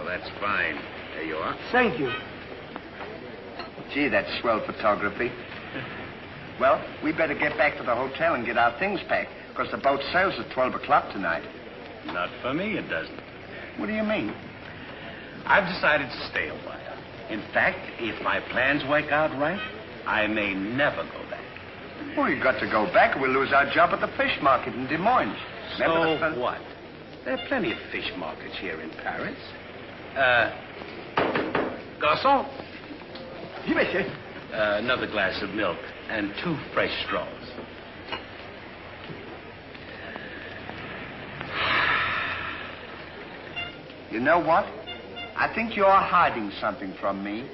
that's fine. There you are. Thank you. Gee, that's swell photography. Well, we better get back to the hotel and get our things packed, because the boat sails at 12 o'clock tonight. Not for me, it doesn't. What do you mean? I've decided to stay a while. In fact, if my plans work out right, I may never go back. Well, you've got to go back or we'll lose our job at the fish market in Des Moines. So what? There are plenty of fish markets here in Paris. Garçon? Oui, monsieur. Another glass of milk and 2 fresh straws. You know what? I think you're hiding something from me.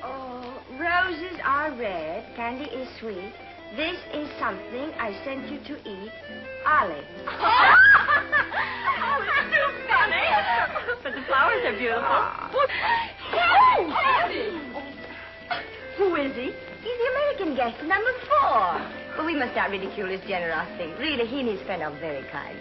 Oh, roses are red, candy is sweet. This is something I sent you to eat. Ollie. Oh, it's too funny. But the flowers are beautiful. Who is he? He's the American guest, number 4. Well, we must not ridicule his generosity. Really, he and his friend are very kind.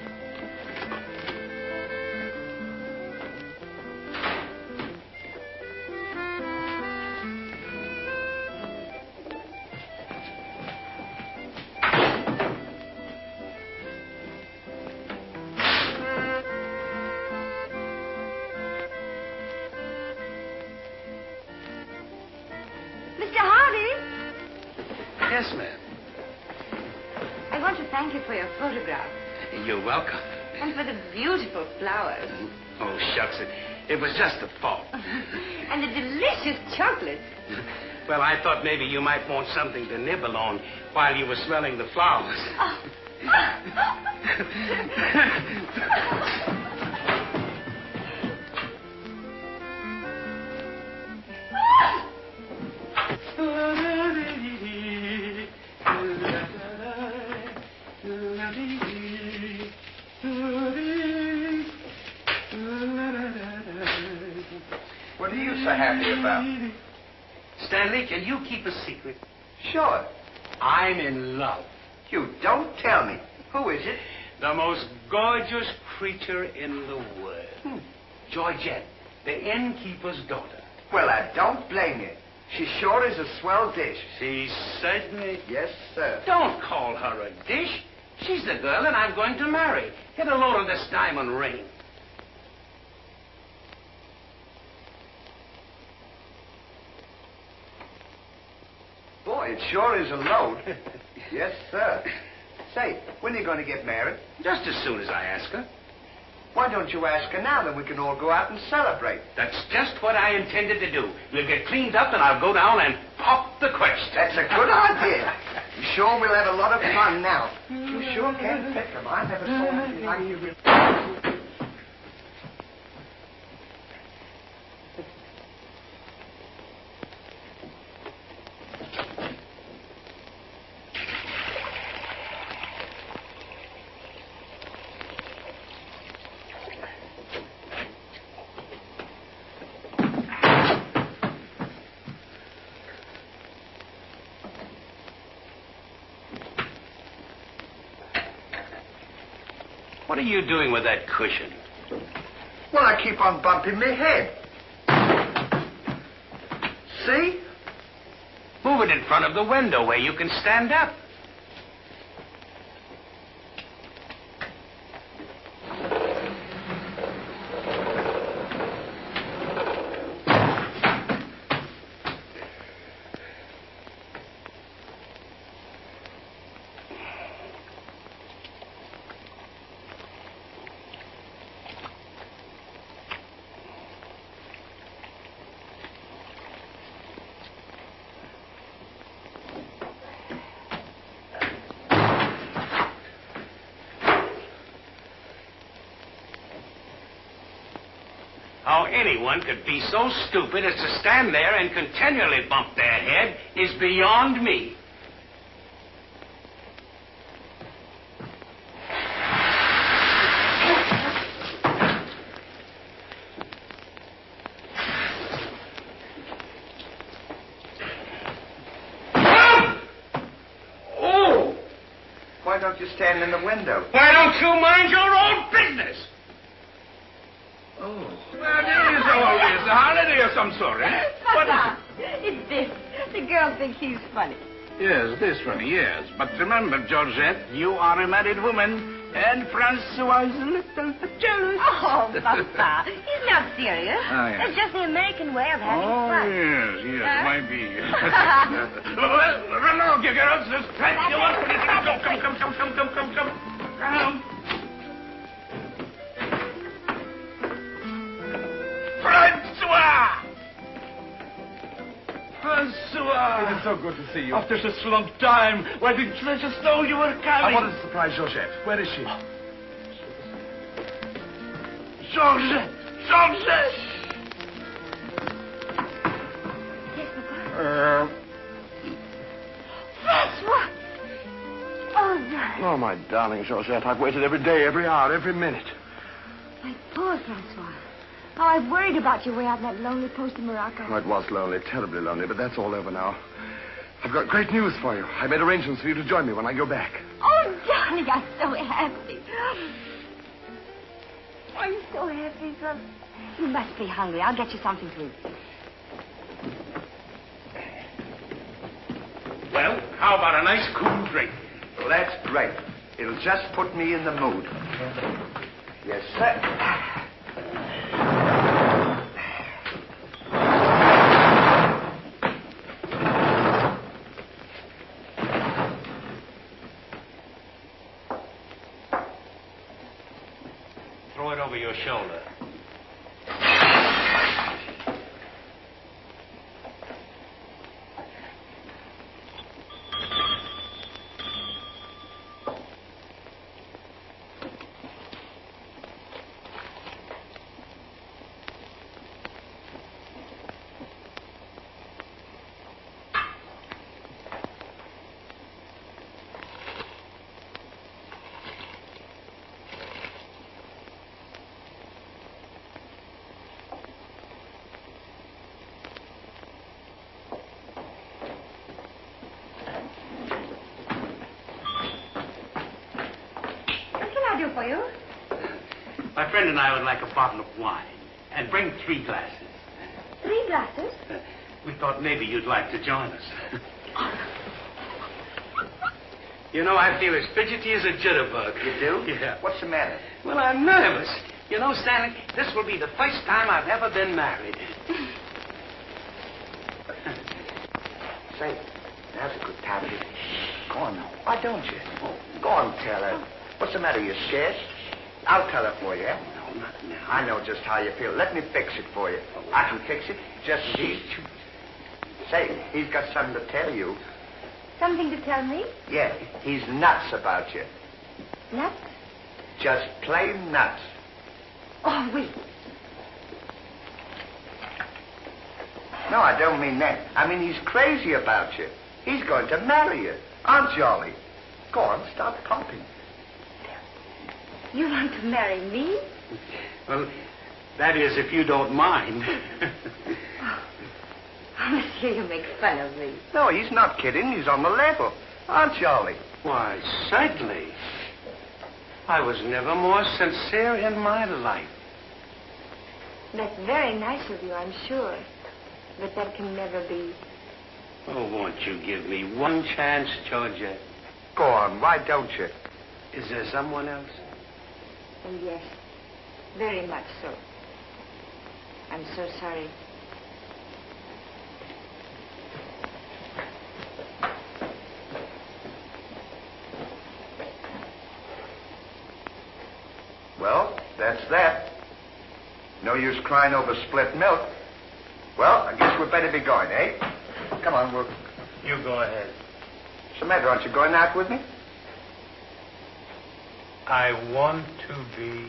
Mr. Harvey? Yes, ma'am. I want to thank you for your photograph You're welcome. and for the beautiful flowers. Oh, shucks. It was just a thought. And the delicious chocolates. Well, I thought maybe you might want something to nibble on while you were smelling the flowers. Oh. What are you so happy about? Stanley, can you keep a secret? Sure. I'm in love. You don't tell me. Who is it? The most gorgeous creature in the world. Georgette, the innkeeper's daughter. Well, I don't blame you. She sure is a swell dish. She certainly... Yes, sir. Don't call her a dish. She's the girl that I'm going to marry. Get a load of this diamond ring. Boy, it sure is a load. Yes, sir. Say, when are you going to get married? Just as soon as I ask her. Why don't you ask her now, then we can all go out and celebrate? That's just what I intended to do. We'll get cleaned up and I'll go down and pop the question. That's a good idea. I'm sure we'll have a lot of fun now. You sure can pick them. I never saw anything like you. What are you doing with that cushion? Well, I keep on bumping my head. See? Move it in front of the window where you can stand up. How anyone could be so stupid as to stand there and continually bump their head is beyond me. why don't you stand in the window? Why don't you mind your own business? Oh. Well, it is always a holiday of some sort, eh? What is Papa, it's this. The girl thinks he's funny. it? Yes, this funny, yes. But remember, Georgette, you are a married woman, and Francois is a little jealous. Oh, Papa, he's not serious. Oh, yes. It's just the American way of having Oh, fun. yes, Huh? might be. Well, run along, you girls. Come. Francois! Francois! It's so good to see you. After such a long time, why didn't you let us know you were coming? I wanted to surprise Georgette. Where is she? Georgette! Yes, Papa. Francois! Oh, darling. Oh, my darling Georgette, I've waited every day, every hour, every minute. My poor Francois. Oh, I've worried about you way out in that lonely post in Morocco. Oh, it was lonely, terribly lonely, but that's all over now. I've got great news for you. I made arrangements for you to join me when I go back. Oh, darling, I'm so happy. I'm so happy, son. You must be hungry. I'll get you something to eat. Well, how about a nice cool drink? Well, that's great. It'll just put me in the mood. Yes, sir. Throw it over your shoulder. What can I do for you? My friend and I would like a bottle of wine. And bring 3 glasses. 3 glasses? We thought maybe you'd like to join us. You know, I feel as fidgety as a jitterbug. You do? Yeah. What's the matter? Well, I'm nervous. You know, Stanley, this will be the first time I've ever been married. Say, now's a good time to... Go on now. Why don't you? Go on, tell her. What's the matter? You scared? I'll tell her for you, eh? No, not now. I know just how you feel. Let me fix it for you. I can fix it. Just these two. Say, he's got something to tell you. Something to tell me? Yeah, he's nuts about you. Nuts? Just plain nuts. Oh, wait. No, I don't mean that. I mean he's crazy about you. He's going to marry you. Aren't you, Ollie? Go on, start pumping. You want to marry me? Well, that is, if you don't mind. Oh, monsieur, you make fun of me. No, he's not kidding. He's on the level. Aren't you, Ollie? Why, certainly. I was never more sincere in my life. That's very nice of you, I'm sure. But that can never be. Oh, won't you give me one chance, Georgia? Go on, why don't you? Is there someone else? Oh, yes. Very much so. I'm so sorry. Well, that's that. No use crying over spilt milk. Well, I guess we'd better be going, eh? Come on, we'll... You go ahead. What's the matter? Aren't you going out with me? I want to be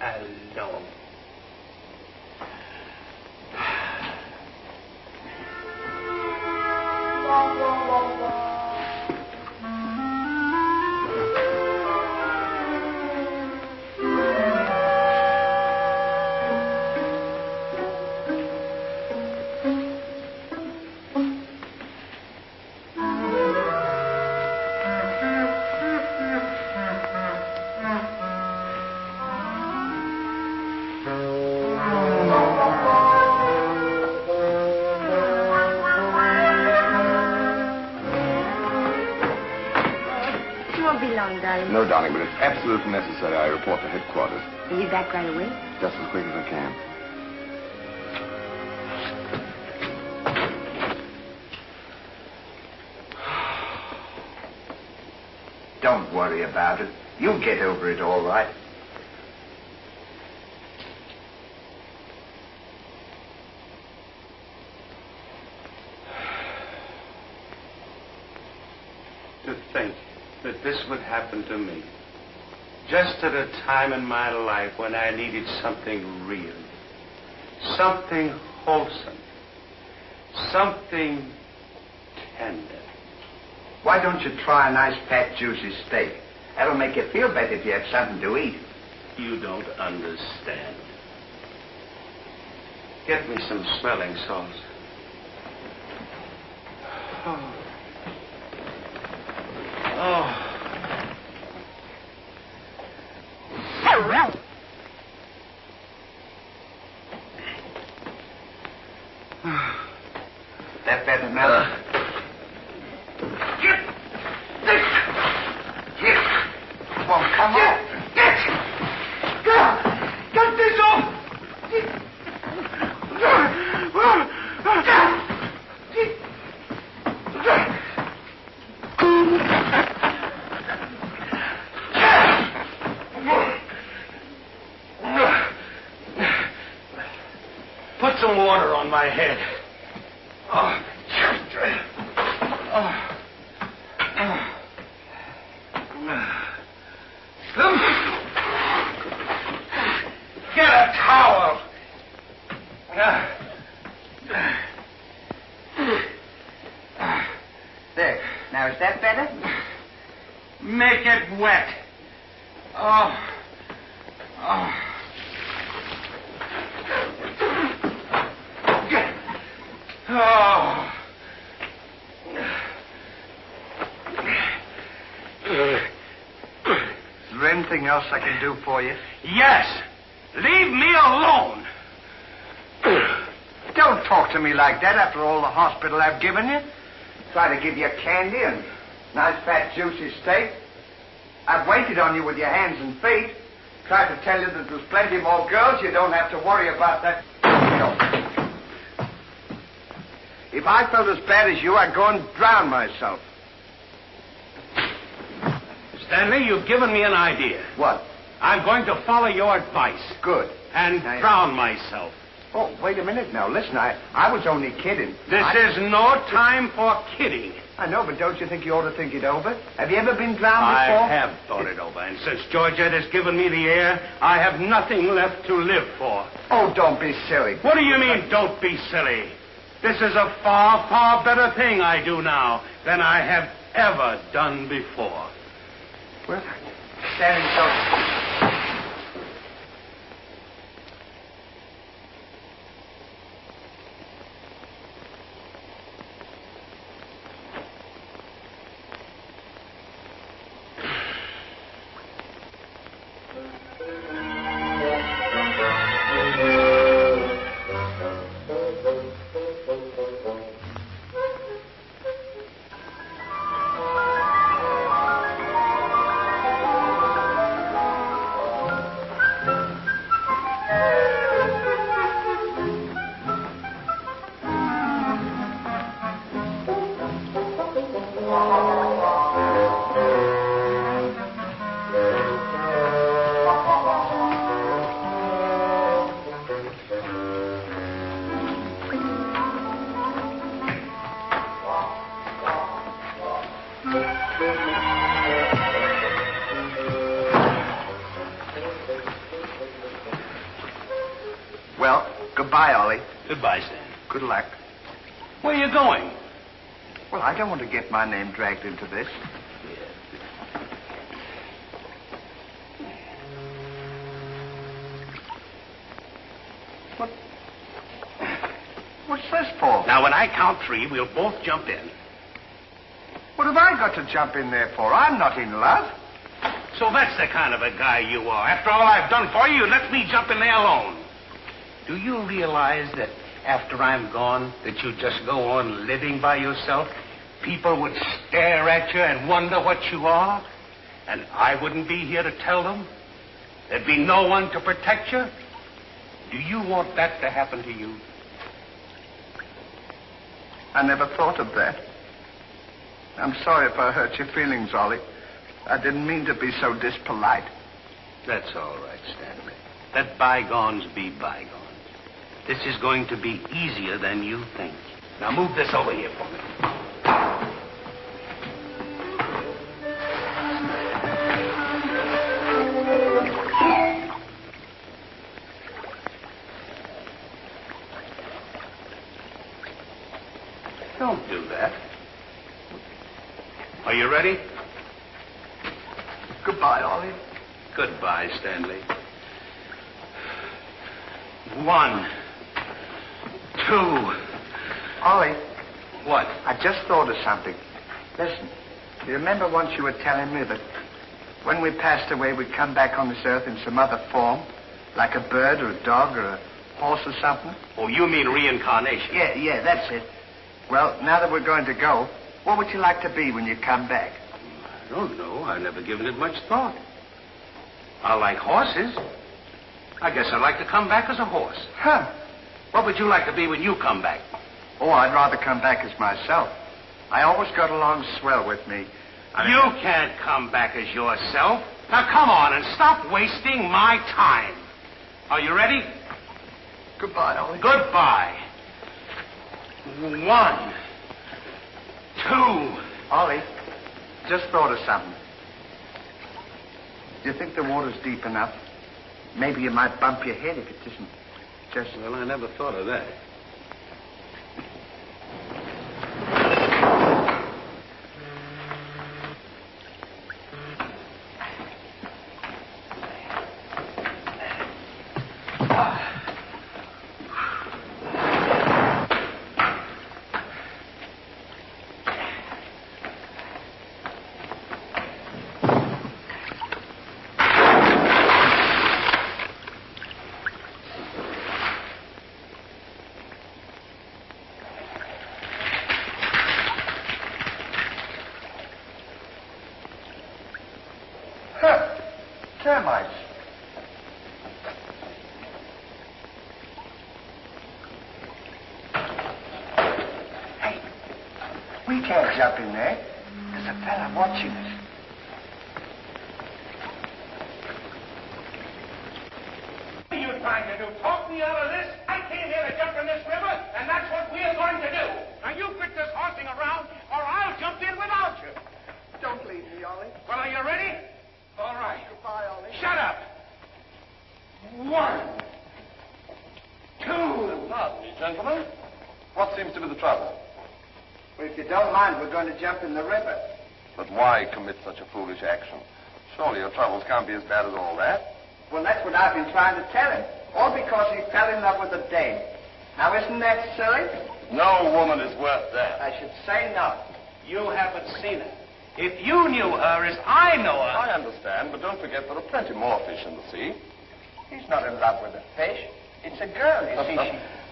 alone. long, darling. No, darling, but it's absolutely necessary I report to headquarters. Are you back right away? Just as quick as I can. Don't worry about it. You'll get over it all right. To think that this would happen to me. Just at a time in my life when I needed something real. Something wholesome. Something tender. Why don't you try a nice, fat, juicy steak? That'll make you feel better if you have something to eat. You don't understand. Get me some smelling salts. Oh. Oh. That better now? Get this! Get! Won't come off. Get! Get this off! Put some water on my head. Oh. Get a towel. There. Now, is that better? Make it wet. Oh. Oh. Oh. Is there anything else I can do for you? Yes. Leave me alone. Don't talk to me like that after all the hospital I've given you. Try to give you candy and nice, fat, juicy steak. I've waited on you with your hands and feet. Tried to tell you that there's plenty more girls. You don't have to worry about that. No. If I felt as bad as you, I'd go and drown myself. Stanley, you've given me an idea. What? I'm going to follow your advice. Good. And drown myself. Oh, wait a minute now. Listen, I was only kidding. This is no time for kidding. I know, but don't you think you ought to think it over? Have you ever been drowned I before? have thought it over, and since Georgette has given me the air, I have nothing left to live for. Oh, don't be silly. What do you mean, don't be silly? This is a far, far better thing I do now than I have ever done before. Well, standing so... Well, goodbye, Ollie. Goodbye, Stan. Good luck. Where are you going? Well, I don't want to get my name dragged into this. What's this for? Now, when I count three, we'll both jump in. What have I got to jump in there for? I'm not in love. So that's the kind of a guy you are. After all I've done for you, let me jump in there alone. Do you realize that after I'm gone, that you just go on living by yourself? People would stare at you and wonder what you are. And I wouldn't be here to tell them? There'd be no one to protect you? Do you want that to happen to you? I never thought of that. I'm sorry if I hurt your feelings, Ollie. I didn't mean to be so dispolite. That's all right, Stanley. Let bygones be bygones. This is going to be easier than you think. Now move this over here for me. Don't do that. Are you ready? Goodbye, Ollie. Goodbye, Stanley. 1, 2. Ollie, What? I just thought of something. Listen, you remember once you were telling me that when we passed away, we'd come back on this earth in some other form? Like a bird or a dog or a horse or something? Oh, you mean reincarnation? Yeah, that's it. Well, now that we're going to go, what would you like to be when you come back? I don't know. I've never given it much thought. I like horses. I guess I'd like to come back as a horse. Huh. What would you like to be when you come back? Oh, I'd rather come back as myself. I always got along swell with me. You can't come back as yourself. Now, come on and stop wasting my time. Are you ready? Goodbye, Ollie. Goodbye. 1, 2. Ollie, just thought of something. Do you think the water's deep enough? Maybe you might bump your head if it isn't just... Well, I never thought of that. Termites. Hey, we can't jump in there. There's a fella watching us. What are you trying to do? Talk me out of this? I came here to jump in this river, and that's what we're going to do. Now, you quit this horsing around, or I'll jump in without you. Don't leave me, Ollie. Well, are you ready? All right. Goodbye, Ollie. Shut up. 1, 2. Now, gentlemen, what seems to be the trouble? Well, if you don't mind, we're going to jump in the river. But why commit such a foolish action? Surely your troubles can't be as bad as all that. Well, that's what I've been trying to tell him. All because he fell in love with a dame. Now, isn't that silly? No woman is worth that. I should say not. You haven't seen her. If you knew her as I know her... I understand, but don't forget there are plenty more fish in the sea. He's not in love with a fish. It's a girl, you see.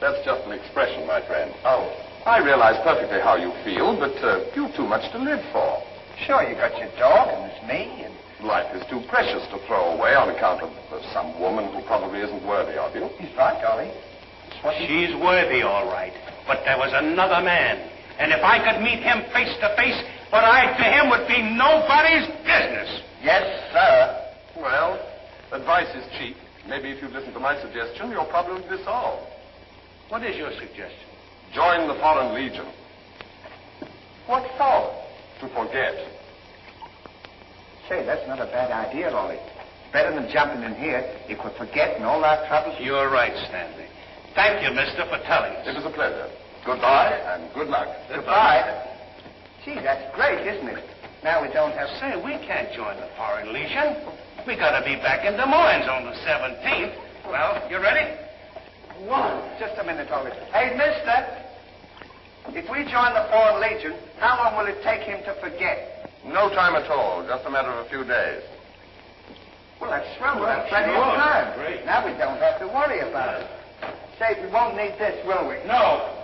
That's just an expression, my friend. Oh, I realize perfectly how you feel, but you've too much to live for. sure, you got your dog, and there's me, and... Life is too precious to throw away on account of some woman who probably isn't worthy of you. He's right, Ollie. It's what he... She's worthy, all right. But there was another man. And if I could meet him face to face, what I to him would be nobody's business. Yes, sir. Well, advice is cheap. Maybe if you'd listen to my suggestion, your problem would be solved. What is your suggestion? Join the Foreign Legion. What for? To forget. Say, that's not a bad idea, Ollie. Better than jumping in here if we're forgetting all our troubles. You're right, Stanley. Thank you, mister, for telling us. It was a pleasure. Goodbye and good luck. Goodbye. Gee, that's great, isn't it? Now we don't have... Say, we can't join the Foreign Legion. We gotta be back in Des Moines on the 17th. Well, you ready? Just a minute, Ollie. Hey, mister. If we join the Foreign Legion, how long will it take him to forget? No time at all. Just a matter of a few days. Well, that's swell. We'll have plenty of time. Great. Now we don't have to worry about it. Say, we won't need this, will we? No.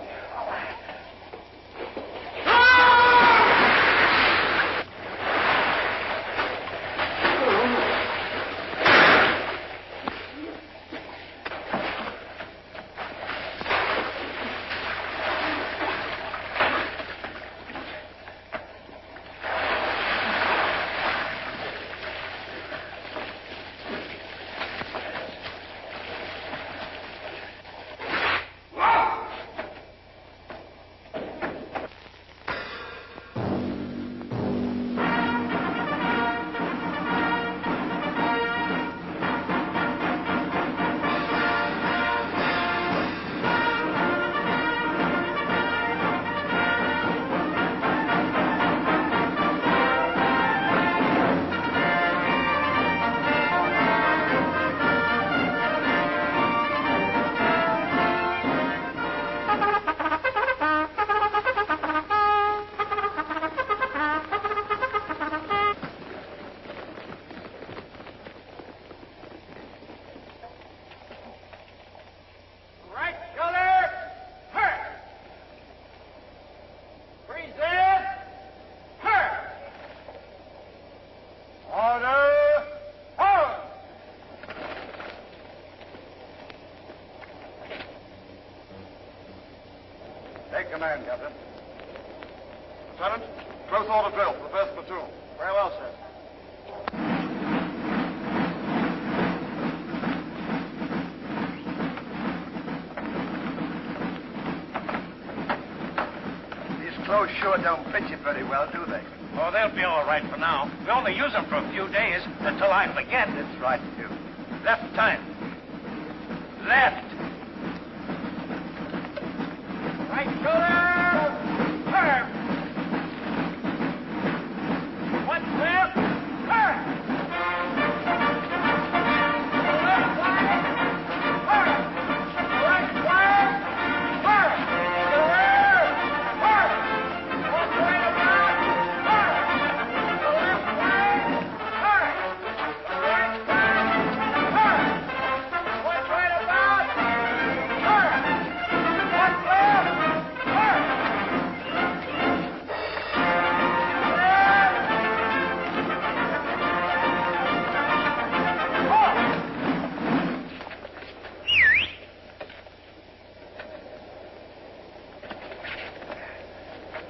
in command, Captain. Lieutenant, close order drill for the first platoon. Very well, sir. These clothes sure don't fit you very well, do they? Oh, they'll be all right for now. We only use them for a few days until I forget. That's right, you. Left time. Left. Right shoulder. Turn. One left. Turn. Left side. Turn. Right side. Turn. The rear. Turn. One right about. Turn. The left side. Turn. The right side. Turn. One right about. Turn. One left. Turn.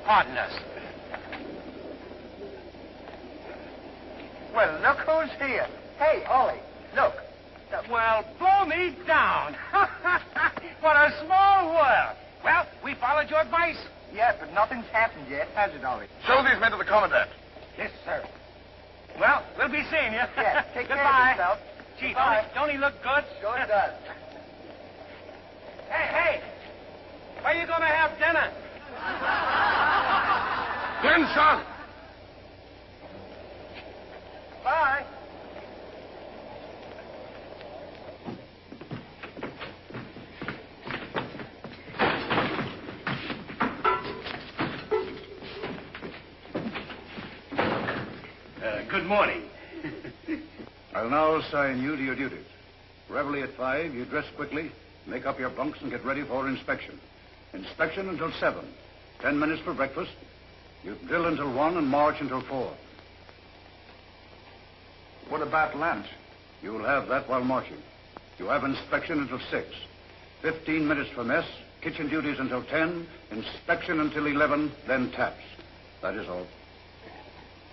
Pardon us. Well, look who's here. Hey, Ollie, look. Well, blow me down. What a small world. Well, we followed your advice. Yeah, but nothing's happened yet, has it, Ollie? Show these men to the commandant. Yes, sir. Well, we'll be seeing you. Yeah, take care Goodbye. of yourself. Gee, Goodbye. don't he look good? Sure does. Hey, where you going to have dinner? Glenn, son. Bye. Good morning. I'll now assign you to your duties. Reveille at 5, you dress quickly, make up your bunks, and get ready for inspection. Inspection until 7. 10 minutes for breakfast. You drill until 1 and march until 4. What about lunch? You'll have that while marching. You have inspection until 6. 15 minutes for mess, kitchen duties until 10, inspection until 11, then taps. That is all.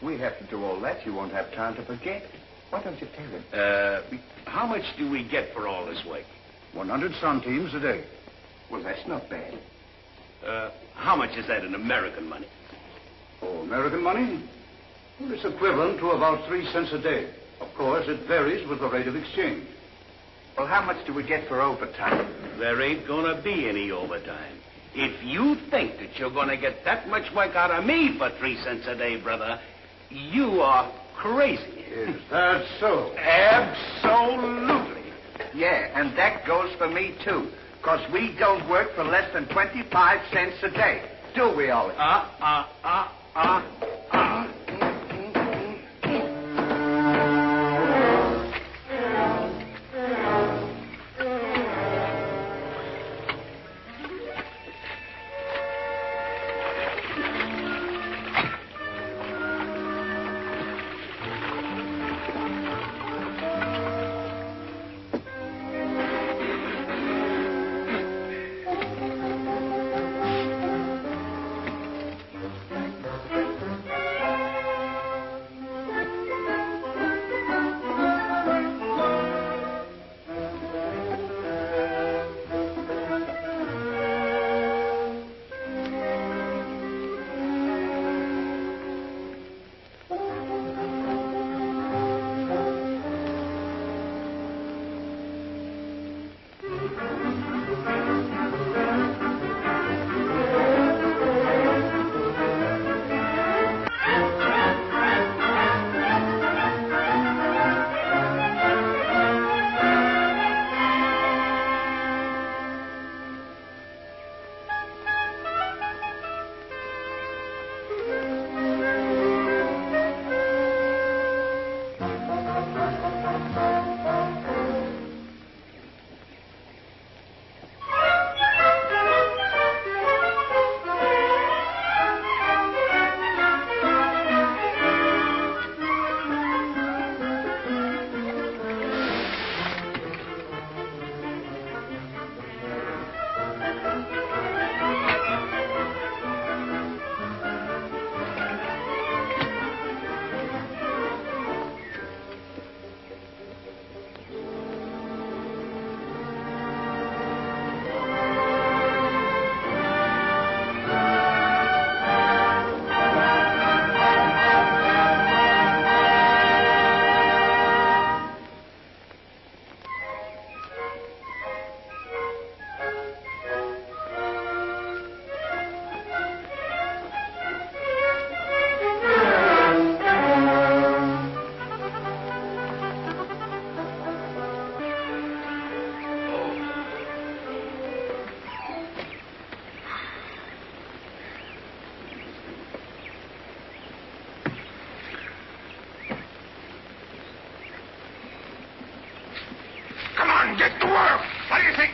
We have to do all that. You won't have time to forget. Why don't you tell him? How much do we get for all this work? 100 centimes a day. Well, that's not bad. How much is that in American money? Oh, American money? Well, it's equivalent to about 3 cents a day. Of course, it varies with the rate of exchange. Well, how much do we get for overtime? There ain't gonna be any overtime. If you think that you're gonna get that much work out of me for 3 cents a day, brother, you are crazy. Is that so? Absolutely. Yeah, and that goes for me, too. Because we don't work for less than 25 cents a day. Do we, Ollie?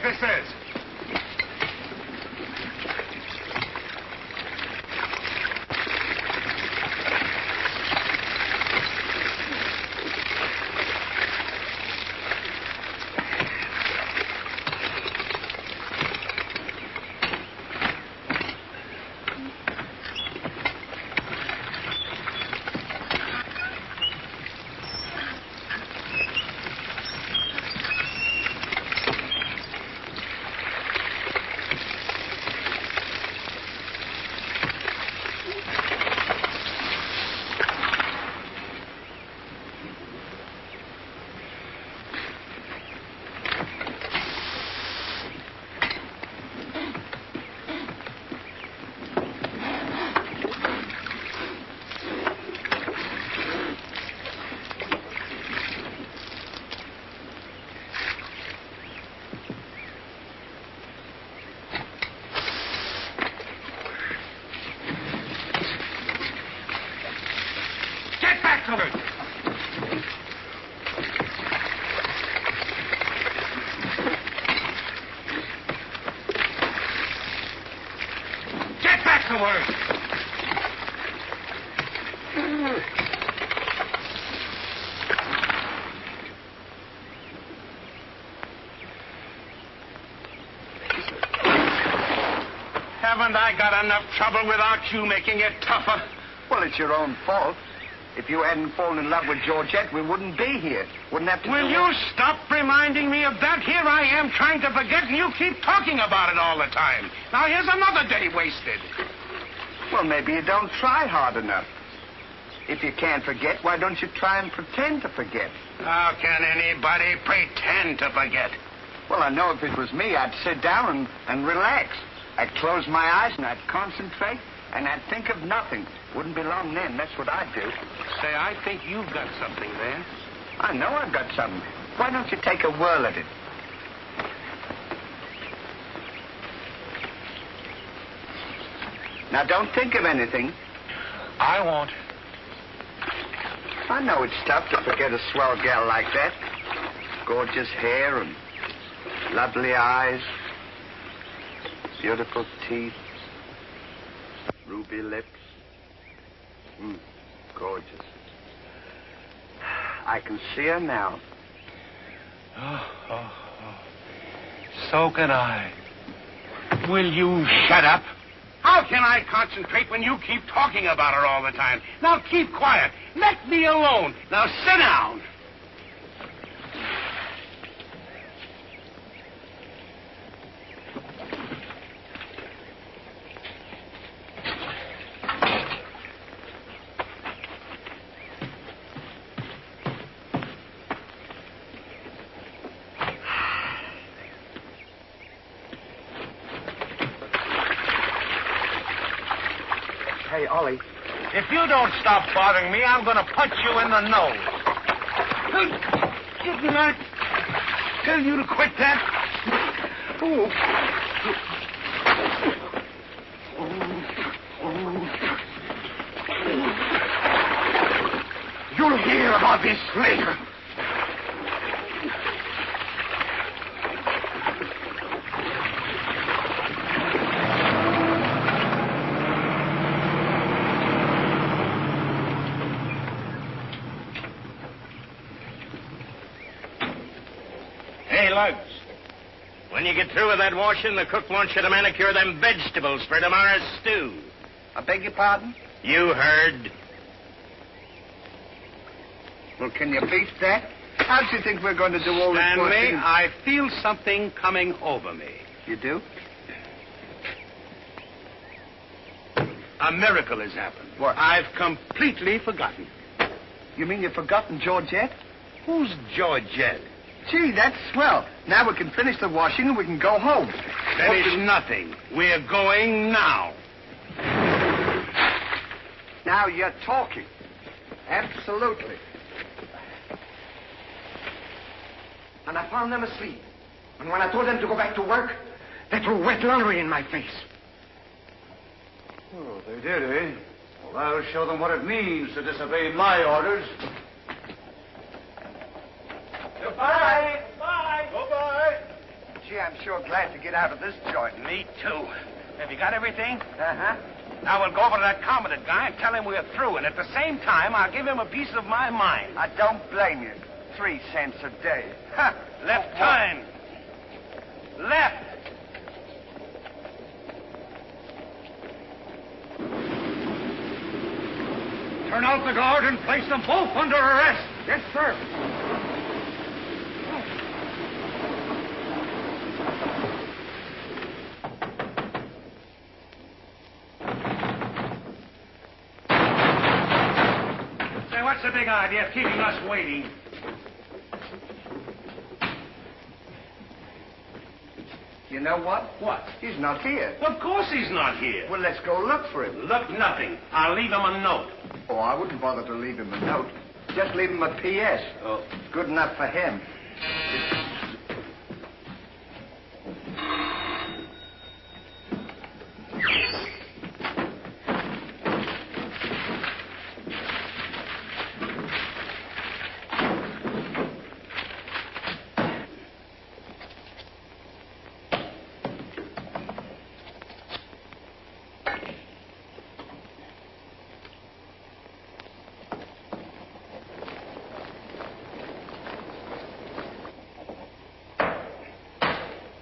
this is. Get back to work! Haven't I got enough trouble without you making it tougher? Well, it's your own fault. If you hadn't fallen in love with Georgette, we wouldn't be here. Wouldn't have to... Will you stop reminding me of that? Here I am trying to forget, and you keep talking about it all the time. Now, here's another day wasted. Well, maybe you don't try hard enough. If you can't forget, why don't you try and pretend to forget? How can anybody pretend to forget? Well, I know if it was me, I'd sit down and relax. I'd close my eyes and I'd concentrate, and I'd think of nothing. Wouldn't be long then. That's what I'd do. Say, I think you've got something there. I know I've got something. Why don't you take a whirl at it? Now, don't think of anything. I won't. I know it's tough to forget a swell gal like that. Gorgeous hair and lovely eyes, beautiful teeth, ruby lips. Gorgeous. I can see her now. Oh. So can I. Will you shut up? How can I concentrate when you keep talking about her all the time? Now keep quiet. Let me alone. Now sit down. Hey, Ollie. If you don't stop bothering me, I'm going to punch you in the nose. Didn't I tell you to quit that? You'll hear about this later. When you get through with that washing, the cook wants you to manicure them vegetables for tomorrow's stew. I beg your pardon? You heard. Well, can you beat that? How do you think we're going to do all this Stanley, washing? I feel something coming over me. You do? A miracle has happened. What? I've completely forgotten. You mean you've forgotten Georgette? Who's Georgette? Gee, that's swell. Now we can finish the washing and we can go home. Finish nothing. We're going now. Now you're talking. Absolutely. And I found them asleep. And when I told them to go back to work, they threw wet laundry in my face. Oh, they did, eh? Well, I'll show them what it means to disobey my orders. Goodbye. Goodbye. Goodbye. Gee, I'm sure glad to get out of this joint. Me too. Have you got everything? Uh-huh. Now we'll go over to that Commandant guy and tell him we're through, and at the same time, I'll give him a piece of my mind. I don't blame you. 3 cents a day. Ha! Left turn. Left. Turn out the guard and place them both under arrest. Yes, sir. Say, what's the big idea of keeping us waiting? You know what? What? He's not here. Of course he's not here. Well, let's go look for him. Look, nothing. I'll leave him a note. Oh, I wouldn't bother to leave him a note. Just leave him a P.S. Oh. Good enough for him.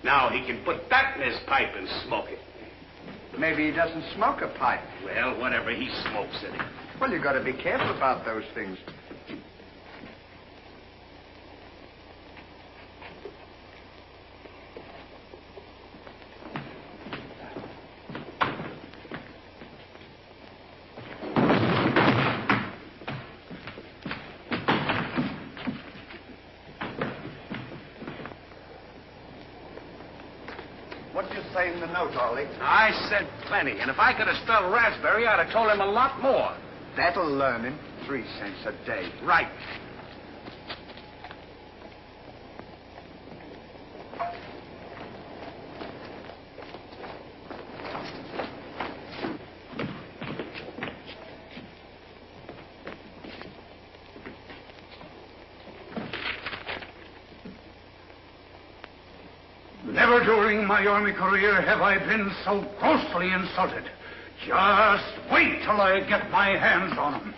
Now he can put that in his pipe and smoke it. Maybe he doesn't smoke a pipe. Well, whatever, he smokes it. Well, you got to be careful about those things. What'd you say in the note, Ollie? I said plenty, and if I could have spelled raspberry, I'd have told him a lot more. That'll learn him. 3 cents a day. Right. Never during my army career have I been so grossly insulted. Just wait till I get my hands on him.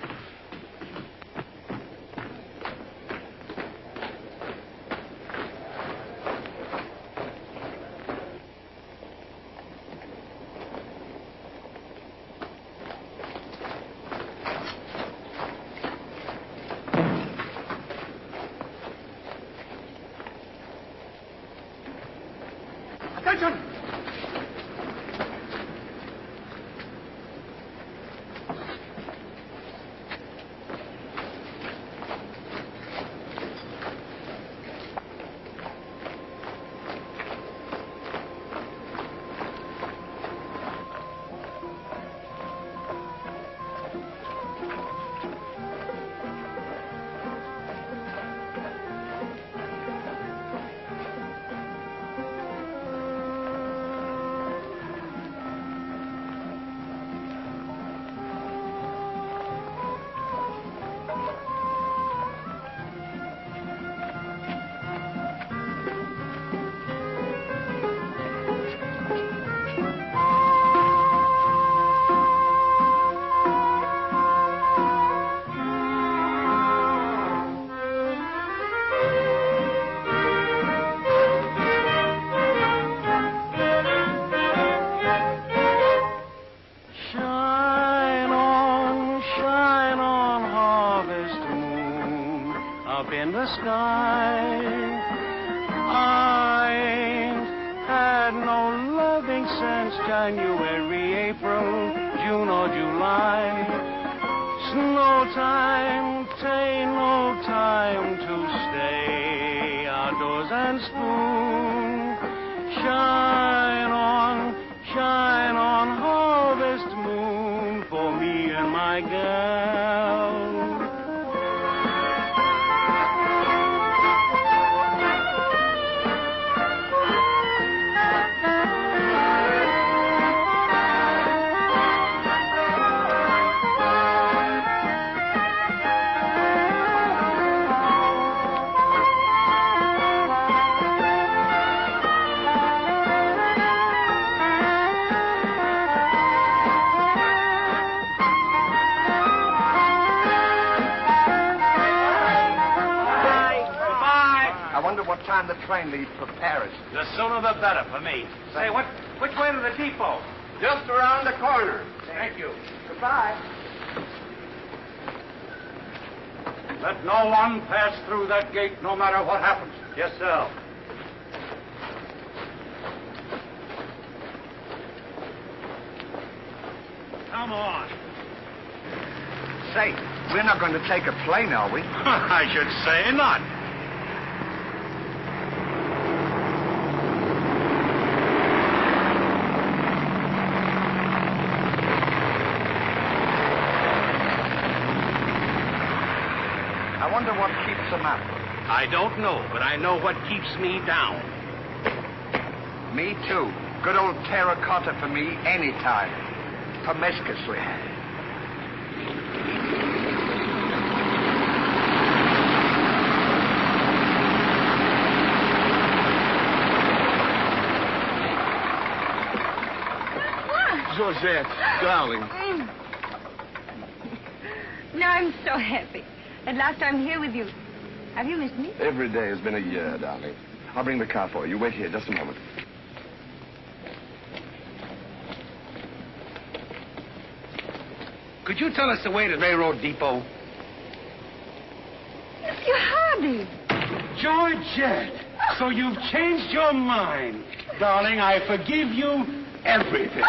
Attention! up in the sky. I ain't had no loving since January, April, June or July. Snow time, tain't no time to stay outdoors and spoon. Shine on, harvest moon for me and my gal. train leaves for Paris. The sooner the better for me. Say, which way to the depot? Just around the corner. Thank you. Goodbye. Let no one pass through that gate, no matter what happens. Yes, sir. Come on. Say, we're not going to take a plane, are we? I should say not. I wonder what keeps them up. I don't know, but I know what keeps me down. Me too. Good old terracotta for me anytime. Promiscuously. Georgette, darling. Now I'm so happy. At last I'm here with you. Have you missed me? Every day has been a year, darling. I'll bring the car for you. Wait here just a moment. Could you tell us the way to Railroad Depot? Mr. Hardy. Georgette, so you've changed your mind. Darling, I forgive you everything.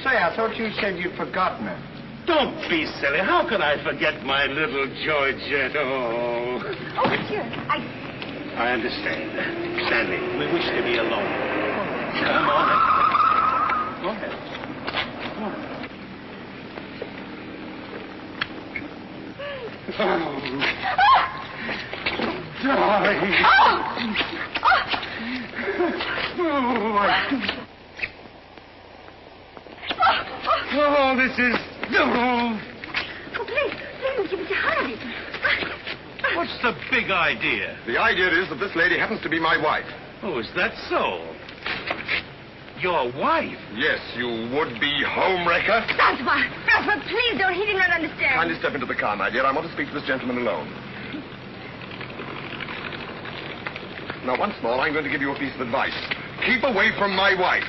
Say, I thought you said you'd forgotten her. Don't be silly. How could I forget my little Georgette? Oh. Oh, monsieur, I understand. Stanley, we wish to be alone. Come on. Go ahead. Go on. Oh. Darling. Oh, this is... Oh, please, Mr. Hardy. What's the big idea? The idea is that this lady happens to be my wife. Oh, is that so? Your wife? Yes, you would-be homewrecker. Francois, please don't. He did not understand. Kindly step into the car, my dear. I want to speak to this gentleman alone. Now, once more, I'm going to give you a piece of advice. Keep away from my wife.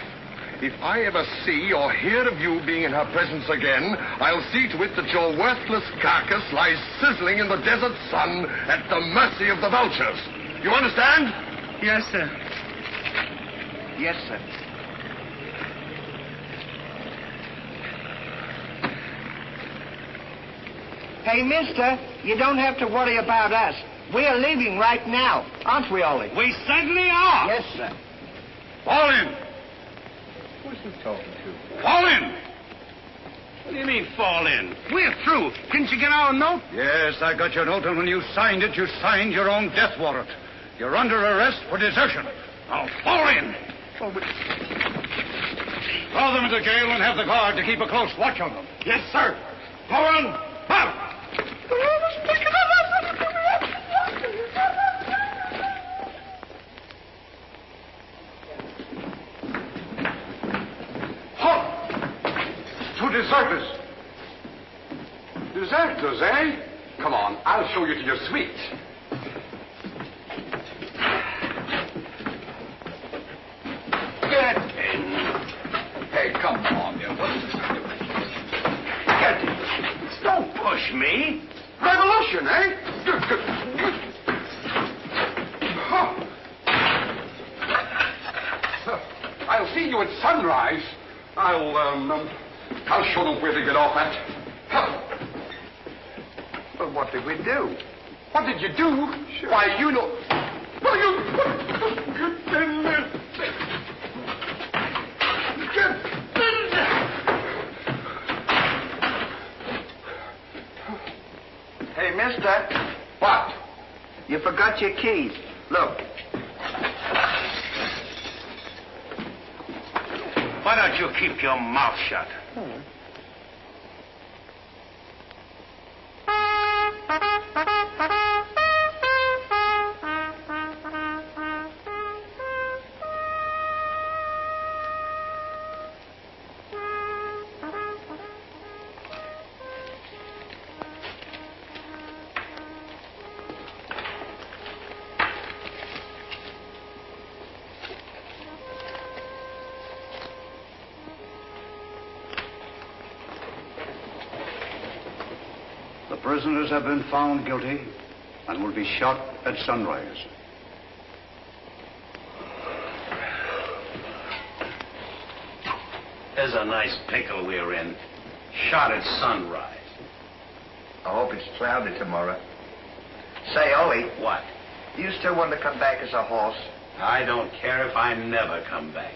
If I ever see or hear of you being in her presence again, I'll see to it that your worthless carcass lies sizzling in the desert sun at the mercy of the vultures. You understand? Yes, sir. Yes, sir. Hey, mister, you don't have to worry about us. We're leaving right now. Aren't we, Ollie? We certainly are. Yes, sir. Fall in. Who's he talking to? Fall in. What do you mean, fall in? We're through. Didn't you get our note? Yes, I got your note, and when you signed it, you signed your own death warrant. You're under arrest for desertion. Now, fall in. Throw them into jail and have the guard to keep a close watch on them. Yes, sir. Go on. Out. Two deserters. Deserters, eh? Come on, I'll show you to your suite. Get in. Hey, come on, you. Get in. Don't push me. Revolution, eh? I'll see you at sunrise. I'll show them where to get off at. Well, what did we do? What did you do? Sure. Why, you know... What are you... Get in there. Get in there. Hey, mister. What? You forgot your keys. Look. Why don't you keep your mouth shut? prisoners have been found guilty and will be shot at sunrise. There's a nice pickle we're in. Shot at sunrise. I hope it's cloudy tomorrow. Say, Ollie. What? You still want to come back as a horse? I don't care if I never come back.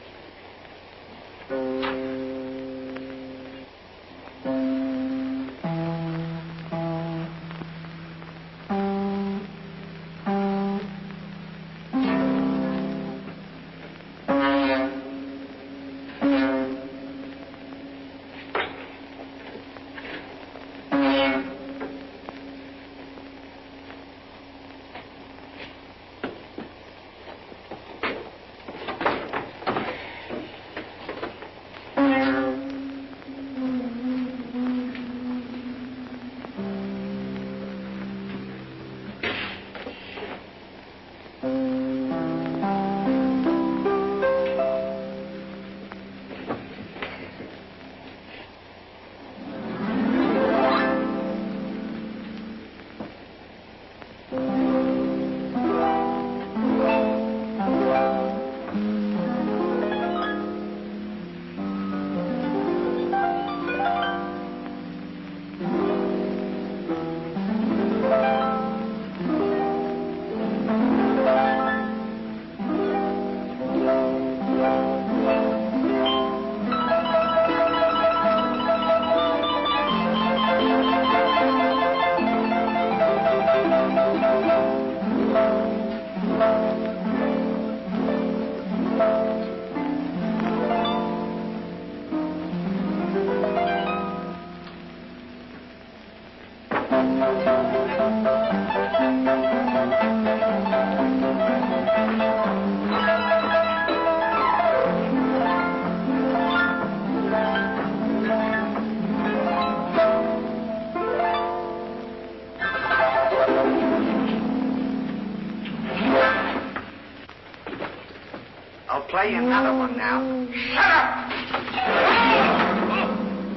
Play another one now. Shut up!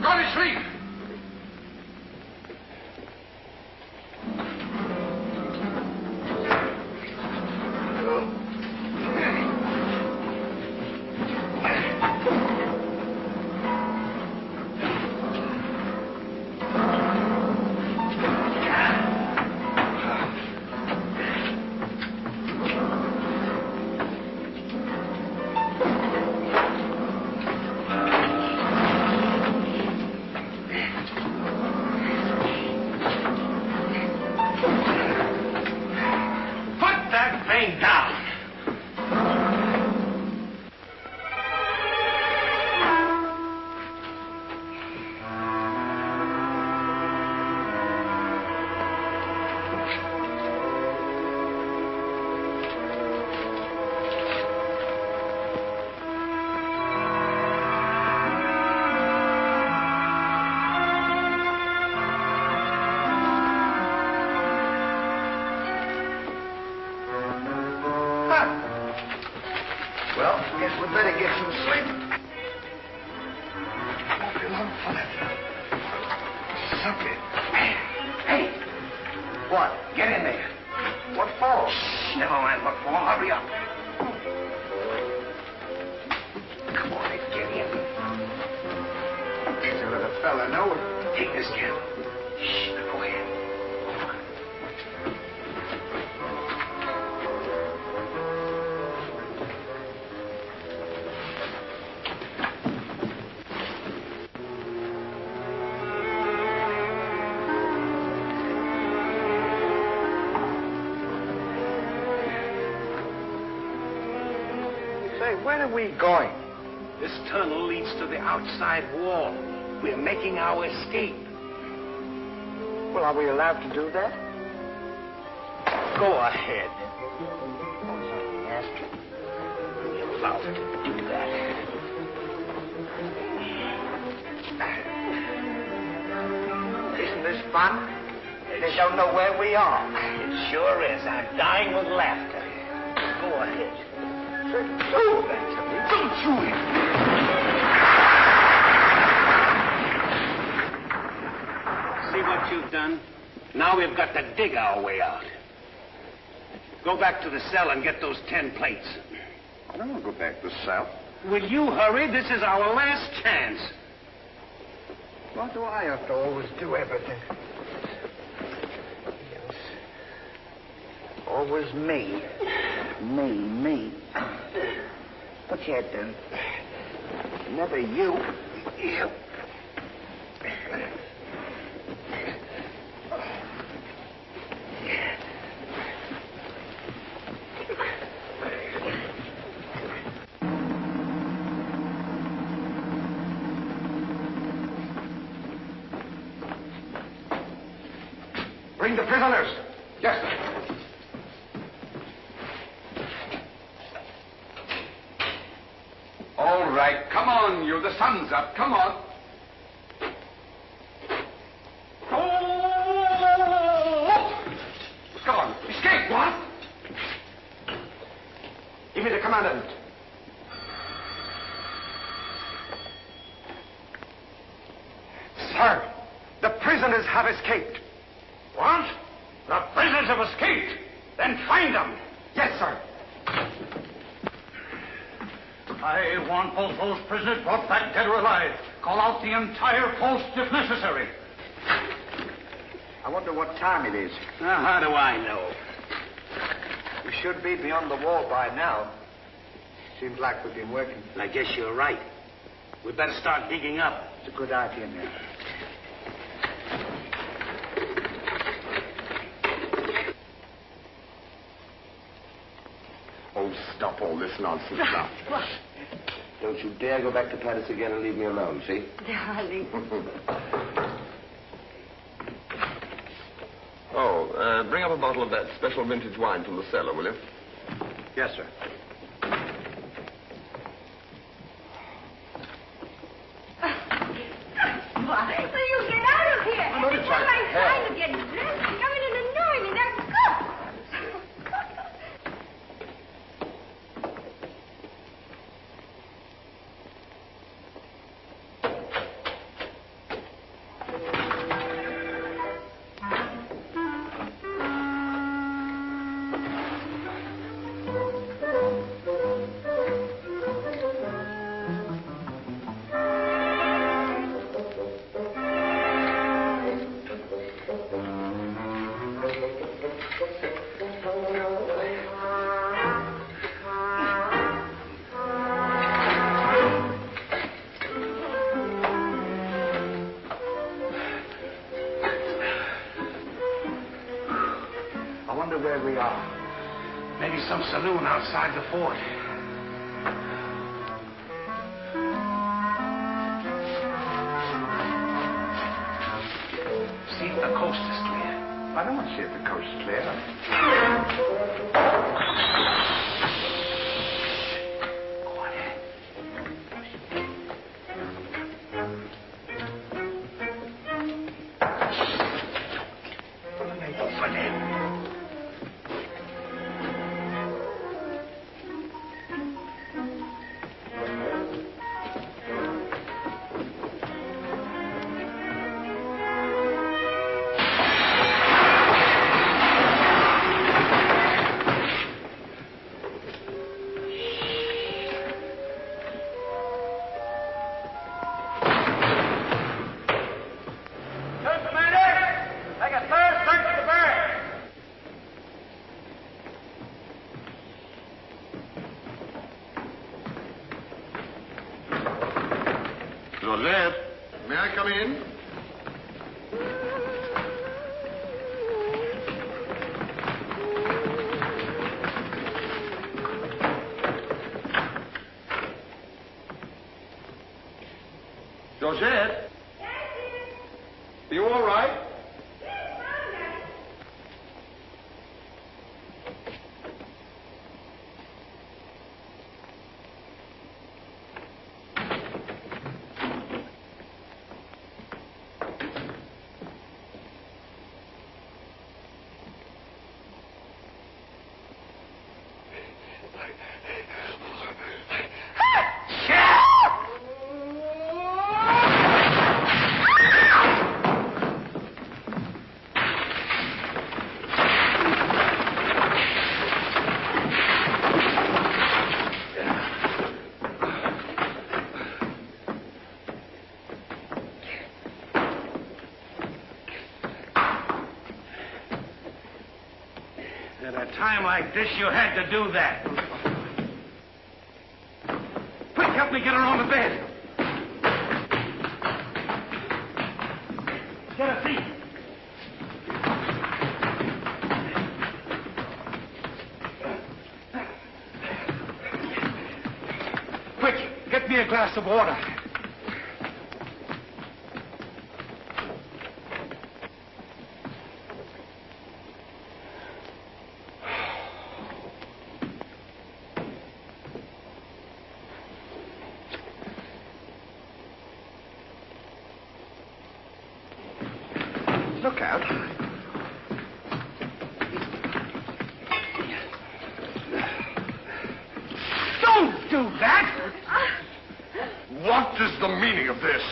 Go to sleep! Well, guess we'd better get some sleep. Won't be long for that. Suck it. Hey! What? Get in there. What for? Shh, never mind what for. Hurry up. Come on, get in. So let a fella know it. Take this candle. Shh, now go ahead. Where are we going? This tunnel leads to the outside wall. We're making our escape. Well, are we allowed to do that? Go ahead. Yes. We're allowed to do that. Isn't this fun? They don't know where we are. It sure is. I'm dying with laughter. Go ahead. Do that to me. Don't you hear? See what you've done? Now we've got to dig our way out. Go back to the cell and get those 10 plates. I don't want to go back to the cell. Will you hurry? This is our last chance. Why do I have to always do everything? Yes. Always me. Me. What's your head doing? Never you. You. Bring the prisoners. Yes, sir. All right, come on, you. The sun's up. Come on. Oh! Come on. Escape, what? Give me the commandant. Sir, the prisoners have escaped. What? The prisoners have escaped. Then find them. Yes, sir. I want both those prisoners brought back dead or alive. Call out the entire post if necessary. I wonder what time it is. How do I know? We should be beyond the wall by now. Seems like we've been working. I guess you're right. We better start digging up. It's a good idea, man. Oh, stop all this nonsense now. What? Don't you dare go back to Paris again and leave me alone, see? Darling. Bring up a bottle of that special vintage wine from the cellar, will you? Yes, sir. Why? Will you get out of here? I'm only It's trying not to my help. time to get dressed. You come in and annoy me. That's good. I wonder where we are. Maybe some saloon outside the fort. See if the coast is clear. I don't want to see if the coast is clear. Georgette, may I come in? Georgette? Are you all right? At a time like this, you had to do that. Quick, help me get her on the bed. Get a seat. Quick, get me a glass of water. Look out. Don't do that! What is the meaning of this?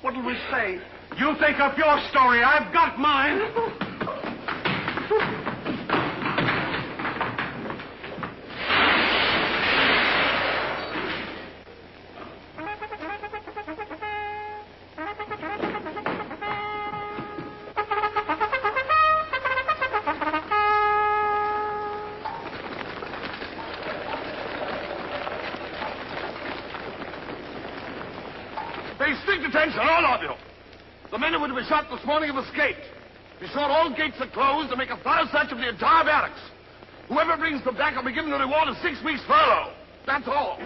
What'll we say? You think up your story. I've got mine. Pay strict attention, all of you. The men who were to be shot this morning have escaped. Be sure all gates are closed and make a thorough search of the entire barracks. Whoever brings them back will be given the reward of 6 weeks' furlough. That's all.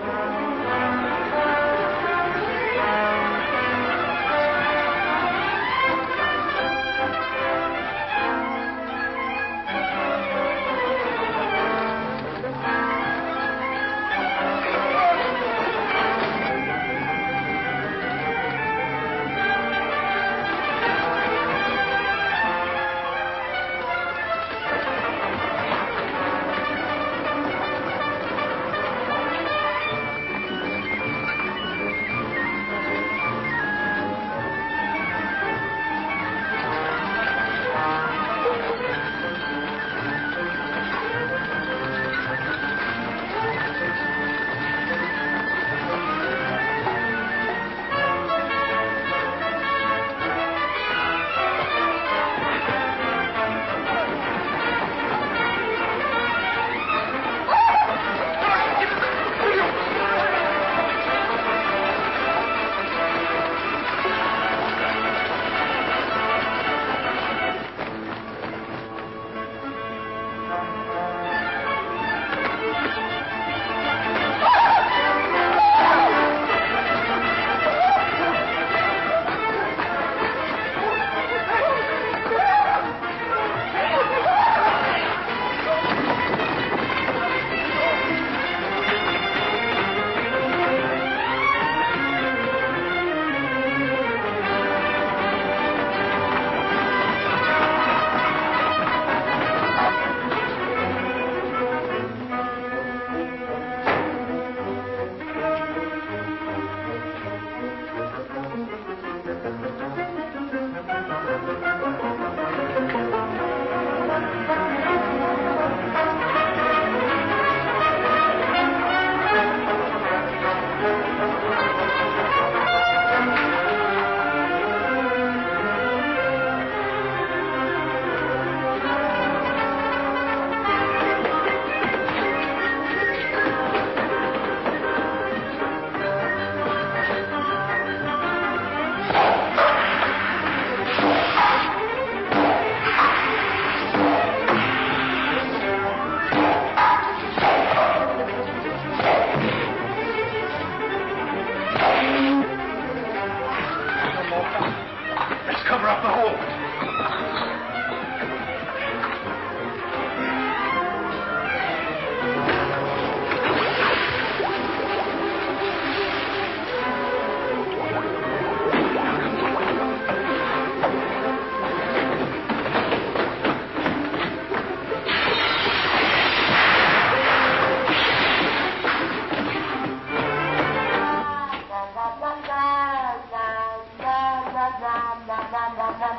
Cover up the hole.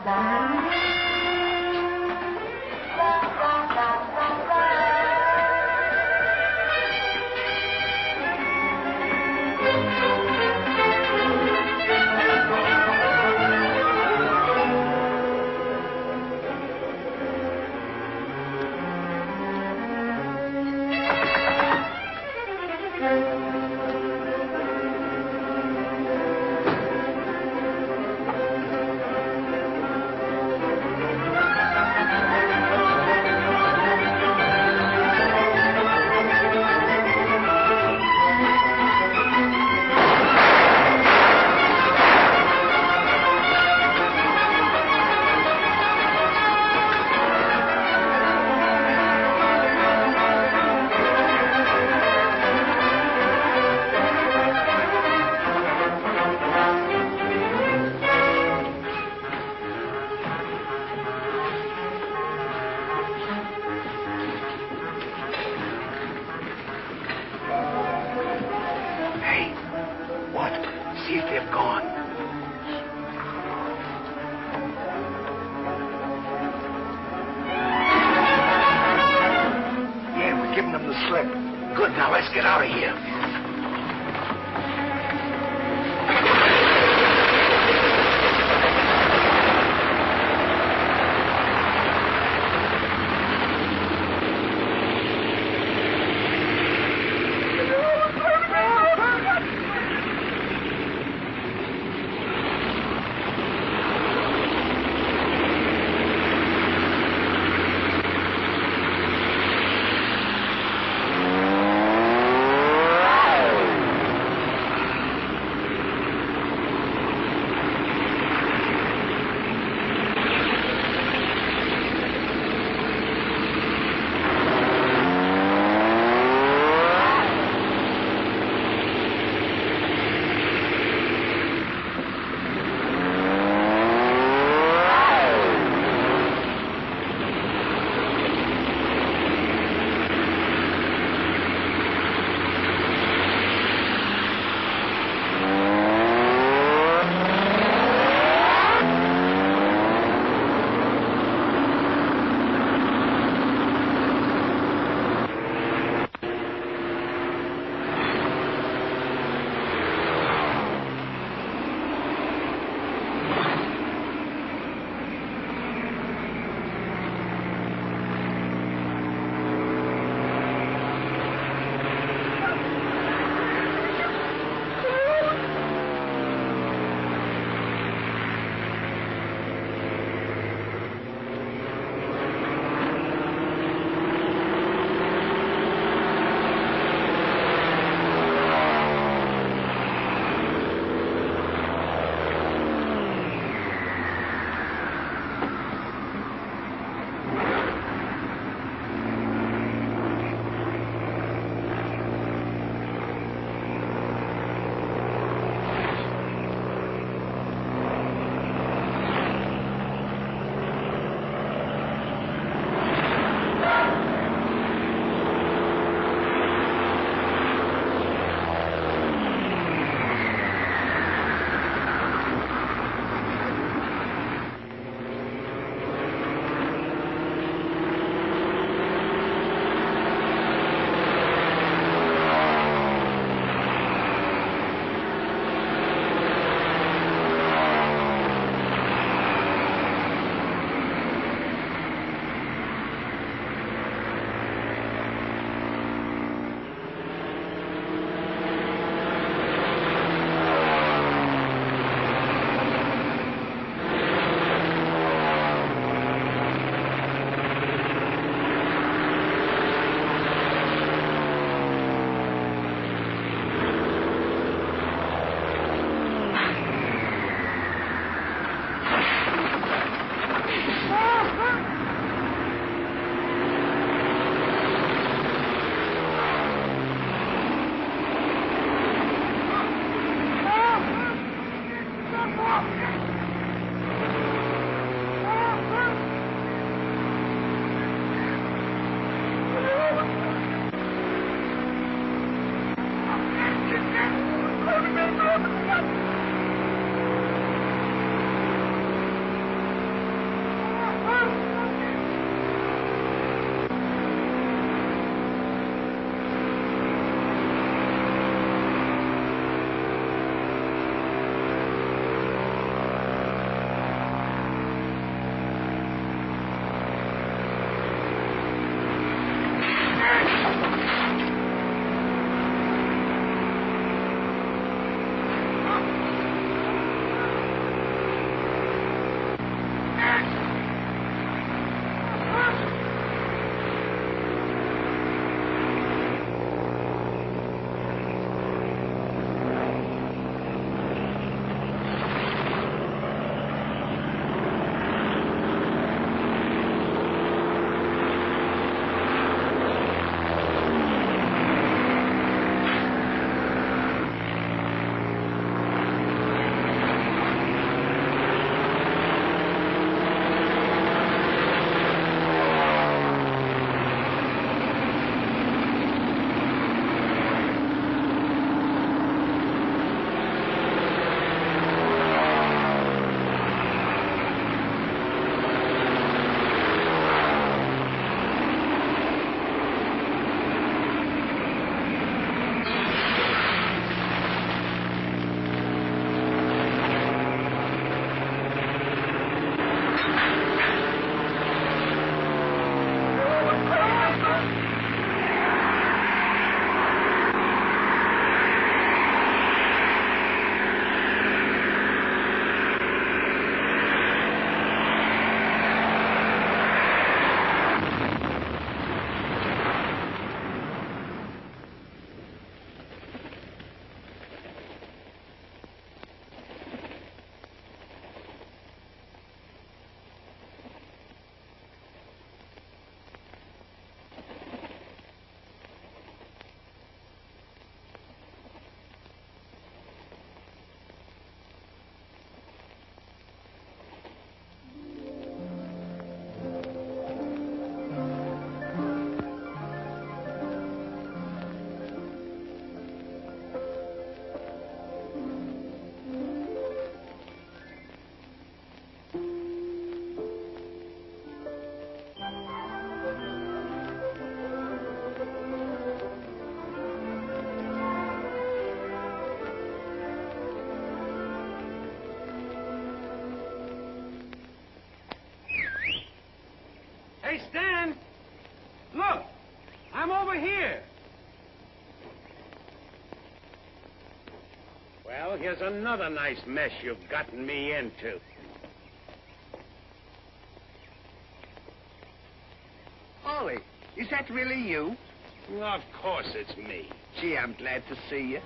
Bye. Now, let's get out of here. here's another nice mess you've gotten me into. Ollie, is that really you? Of course it's me. Gee, I'm glad to see you.